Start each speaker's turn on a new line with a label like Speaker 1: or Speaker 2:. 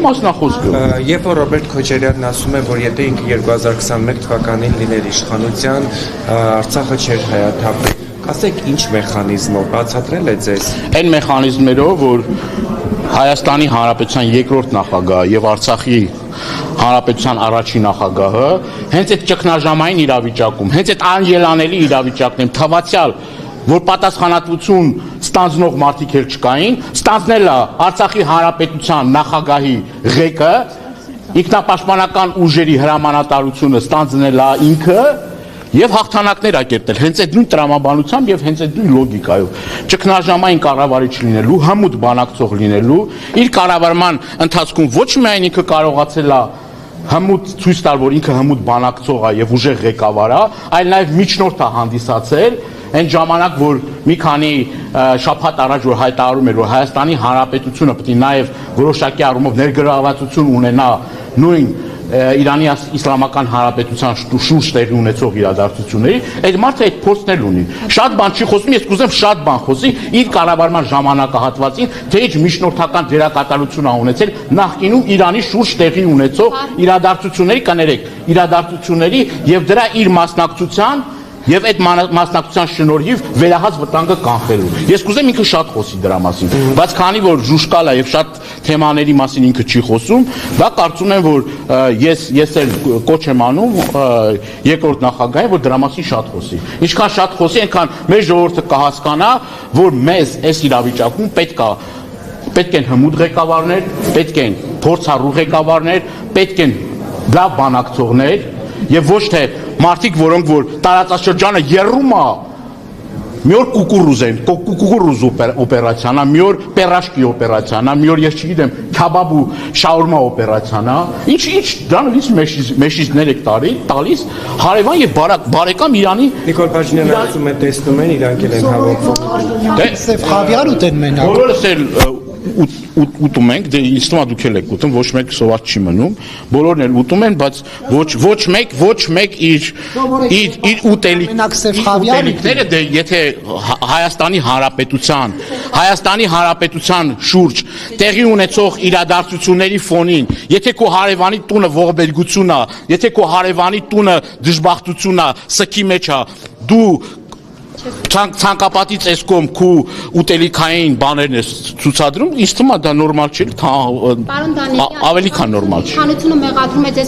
Speaker 1: Մասնախոսքը։
Speaker 2: Երբ որ Ռոբերտ Քոչարյանն ասում է, որ եթե ինքը 2021 թվականին լիներ իշխանության, Արցախը չէր հայաթափվի, ասեք ինչ մեխանիզմով, բացատրել է ձեզ։
Speaker 1: Այն մեխանիզմերով, որ Հայաստանի Հանրապետության երկրորդ նախագահը եւ Արցախի Հանրապետության առաջին նախագահը հենց այդ ճգնաժամային իրավիճակում, հենց այդ անելանելի իրավիճակներում թվացial որ պատասխանատվություն ստանձնող մարդիկ էլ չկային, ստանձնել է Արցախի Հանրապետության նախագահի ղեկը, ինքնապաշտպանական ուժերի հրամանատարությունը ստանձնել է ինքը եւ հաղթանակներ ակերտել հենց այդ նույն տրամաբանությամբ եւ հենց այդ նույն լոգիկայով ճգնաժամային կառավարիչ լինելու, հմուտ բանակցող լինելու, իր կառավարման ընթացքում ոչ միայն ինքը կարողացել է հմուտ ցույց տալ, որ ինքը հմուտ բանակցող է եւ ուժեղ ղեկավար է, այլ նաեւ միջնորդ է հանդիսացել այն ժամանակ, որ մի քանի շաբաթ առաջ որ հայտարարում էր, որ Հայաստանի Հանրապետությունը պետք է նաև որոշակի առումով ներգրավվածություն ունենա նույն Իրանի Իսլամական Հանրապետության շուրջ տեղի ունեցող իրադարձությունների, այդ մարդը այդ փորձն ունի։ Շատ բան չի խոսում, ես կուզեմ շատ բան խոսի իր կառավարման ժամանակահատվածին, թե ինչ միջնորդական դերակատարություն ա ունեցել նախկինում Իրանի շուրջ տեղի ունեցող իրադարձությունների, կներեք, իրադարձությունների եւ դրա իր մասնակցության Եվ այդ մասնակցության շնորհիվ վերահաս վտանգը կանխելու։ Ես կուզեմ ինքը շատ խոսի դրա մասին, բայց քանի որ ժուշկալ է եւ շատ թեմաների մասին ինքը չի խոսում, դա կարծում եմ, որ ես էլ կոչ եմ անում երկրորդ նախագահին, որ դրա մասին շատ խոսի։ Ինչքան շատ խոսի, այնքան մեր ժողովուրդը կհասկանա, որ մեզ այս իրավիճակում պետք են հմուտ ղեկավարներ, պետք են փորձառու ղեկավարներ, պետք են լավ բանակցողներ եւ ոչ թե մարդիկ, որոնք որ տարածաշրջանը երում է, մի օր կուկուռուզ օպերացիան, մի օր պերաշկի օպերացիան, մի օր ես չգիտեմ, քաբաբ ու շաուրմա օպերացիան, ինչ դրանից մեշիզներ եք տալիս, հարևան եւ բարեկամ Իրանի
Speaker 2: Նիկոլ Փաշինյանը ասում է տեսնում են, իրանք էլ են հավաքվում։
Speaker 3: Սև խավիար ուտեն մենակ։
Speaker 1: Բոլորս էլ ուտում ենք, դե ինձ թվում է դուք էլ եք ուտում, ոչ մեկ սոված չի մնում, բոլորն էլ ուտում են, բայց ոչ մեկ իր ուտելիքները դե եթե Հայաստանի Հանրապետության շուրջ տեղի ունեցող իրադարձությունների ֆոնին, եթե քո հարևանի տունը ողբերգություն է, եթե քո հարևանի տունը դժբախտություն է, սքի մեջ է, դու ցանկապատի տեսքով քու ուտելիքային բաներն է ցուցադրում, ինձ թվում է դա նորմալ չէ, ավելի քան նորմալ չէ։
Speaker 4: Իշխանությունը մեղադրում է ձեզ